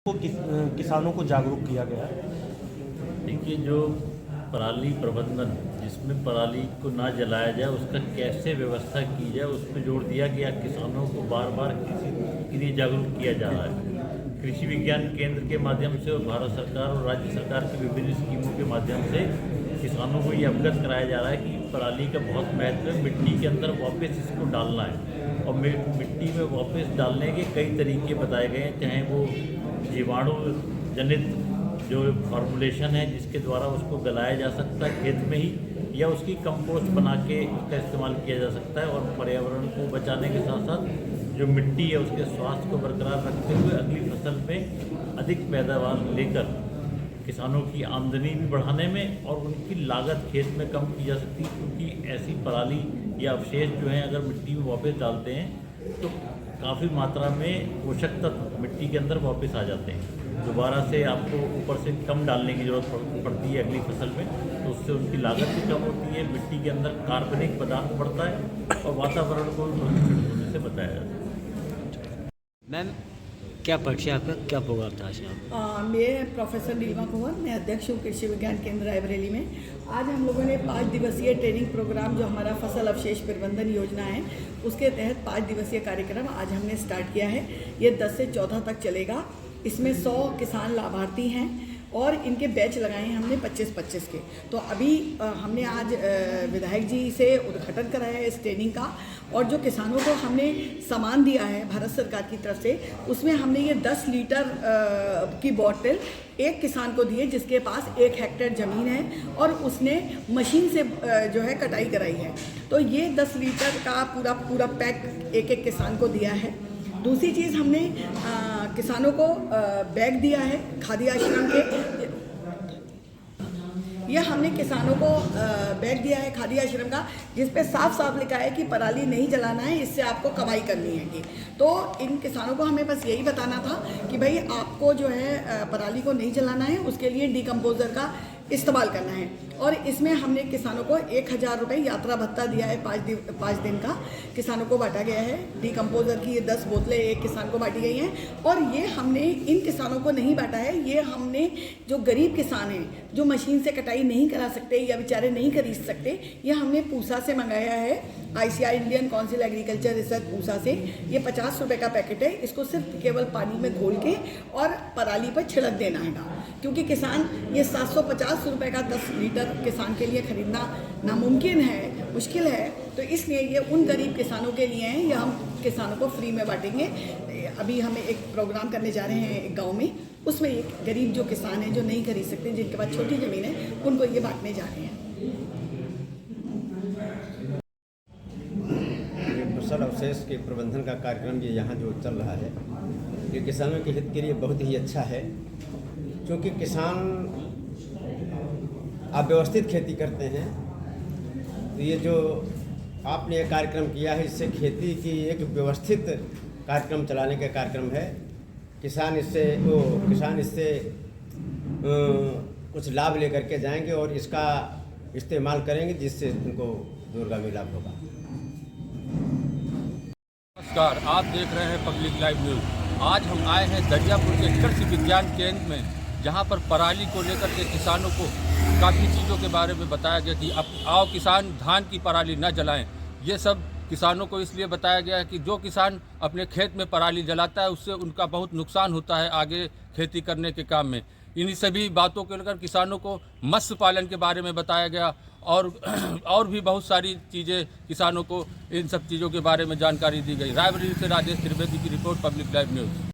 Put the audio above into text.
किसानों को जागरूक किया गया। देखिए, जो पराली प्रबंधन जिसमें पराली को ना जलाया जाए उसका कैसे व्यवस्था की जाए उस पर जोर दिया गया। किसानों को बार बार कृषि के लिए जागरूक किया जा रहा है। कृषि विज्ञान केंद्र के माध्यम से और भारत सरकार और राज्य सरकार की विभिन्न स्कीमों के माध्यम से किसानों को ये अवगत कराया जा रहा है कि पराली का बहुत महत्व है। मिट्टी के अंदर वापस इसको डालना है और मिट्टी में वापस डालने के कई तरीके बताए गए हैं, चाहे वो जीवाणु जनित जो फार्मूलेशन है जिसके द्वारा उसको गलाया जा सकता है खेत में ही, या उसकी कंपोस्ट बना के उसका इस्तेमाल किया जा सकता है। और पर्यावरण को बचाने के साथ साथ जो मिट्टी है उसके स्वास्थ्य को बरकरार रखते हुए अगली फसल में अधिक पैदावार लेकर किसानों की आमदनी भी बढ़ाने में और उनकी लागत खेत में कम की जा सकती है। क्योंकि ऐसी पराली या अवशेष जो हैं अगर मिट्टी में वापस डालते हैं तो काफ़ी मात्रा में पोषक तत्व मिट्टी के अंदर वापस आ जाते हैं। दोबारा से आपको ऊपर से कम डालने की ज़रूरत पड़ती है अगली फसल में, तो उससे उनकी लागत भी कम होती है, मिट्टी के अंदर कार्बनिक पदार्थ बढ़ता है और वातावरण को भी प्रदूषित होने से बचाया जाता है। मैम, क्या परिचय आपका, क्या प्रोग्राम था आज? मैं प्रोफेसर नीलिमा कुंवर, मैं अध्यक्ष हूँ कृषि विज्ञान केंद्र रायबरेली में। आज हम लोगों ने 5 दिवसीय ट्रेनिंग प्रोग्राम जो हमारा फसल अवशेष प्रबंधन योजना है उसके तहत 5 दिवसीय कार्यक्रम आज हमने स्टार्ट किया है। ये 10 से 14 तक चलेगा। इसमें 100 किसान लाभार्थी हैं और इनके बैच लगाए हैं हमने 25-25 के। तो अभी हमने आज विधायक जी से उद्घाटन कराया है इस ट्रेनिंग का, और जो किसानों को हमने सामान दिया है भारत सरकार की तरफ से उसमें हमने ये 10 लीटर की बोतल एक किसान को दी है जिसके पास 1 हेक्टेयर ज़मीन है और उसने मशीन से जो है कटाई कराई है। तो ये 10 लीटर का पूरा पैक एक किसान को दिया है। दूसरी चीज़ हमने किसानों को बैग दिया है खादी आश्रम के। यह हमने किसानों को बैग दिया है खादी आश्रम का जिस पे साफ साफ लिखा है कि पराली नहीं जलाना है, इससे आपको कमाई करनी है। तो इन किसानों को हमें बस यही बताना था कि भाई आपको जो है पराली को नहीं जलाना है, उसके लिए डिकम्पोज़र का इस्तेमाल करना है। और इसमें हमने किसानों को 1000 रुपये यात्रा भत्ता दिया है 5 दिन का किसानों को बांटा गया है। डिकम्पोज़र की ये 10 बोतलें एक किसान को बांटी गई हैं। और ये हमने इन किसानों को नहीं बांटा है, ये हमने जो गरीब किसान हैं जो मशीन से कटाई नहीं करा सकते या बेचारे नहीं खरीद सकते, ये हमने पूसा से मंगाया है, ICR Indian council agriculture research Pusa से। ये 50 रुपये का पैकेट है। इसको सिर्फ केवल पानी में घोल के और पराली पर छिड़क देना है, क्योंकि किसान ये 750 रुपये का 10 लीटर किसान के लिए खरीदना नामुमकिन है, मुश्किल है। तो इसलिए ये उन गरीब किसानों के लिए हैं, ये हम किसानों को फ्री में बांटेंगे। अभी हम एक प्रोग्राम करने जा रहे हैं एक गांव में, उसमें एक गरीब जो किसान है जो नहीं खरीद सकते, जिनके पास छोटी ज़मीन है, उनको ये बांटने जा रहे हैं। फसल अवशेष के प्रबंधन का कार्यक्रम ये यहाँ जो चल रहा है ये किसानों के हित के लिए बहुत ही अच्छा है, क्योंकि किसान अव्यवस्थित खेती करते हैं। तो ये जो आपने ये कार्यक्रम किया है इससे खेती की एक व्यवस्थित कार्यक्रम चलाने का कार्यक्रम है। किसान इससे कुछ लाभ लेकर के जाएंगे और इसका इस्तेमाल करेंगे जिससे उनको दूरगामी लाभ होगा। नमस्कार, आप देख रहे हैं पब्लिक लाइव न्यूज़। आज हम आए हैं दरियापुर के कृषि विज्ञान केंद्र में, जहां पर पराली को लेकर के किसानों को काफ़ी चीज़ों के बारे में बताया गया कि अब आओ किसान धान की पराली न जलाएं। ये सब किसानों को इसलिए बताया गया है कि जो किसान अपने खेत में पराली जलाता है उससे उनका बहुत नुकसान होता है आगे खेती करने के काम में। इन्हीं सभी बातों को लेकर किसानों को मत्स्य पालन के बारे में बताया गया और भी बहुत सारी चीज़ें किसानों को इन सब चीज़ों के बारे में जानकारी दी गई। रायबरेली से राजेश त्रिवेदी की रिपोर्ट, पब्लिक लाइव न्यूज़।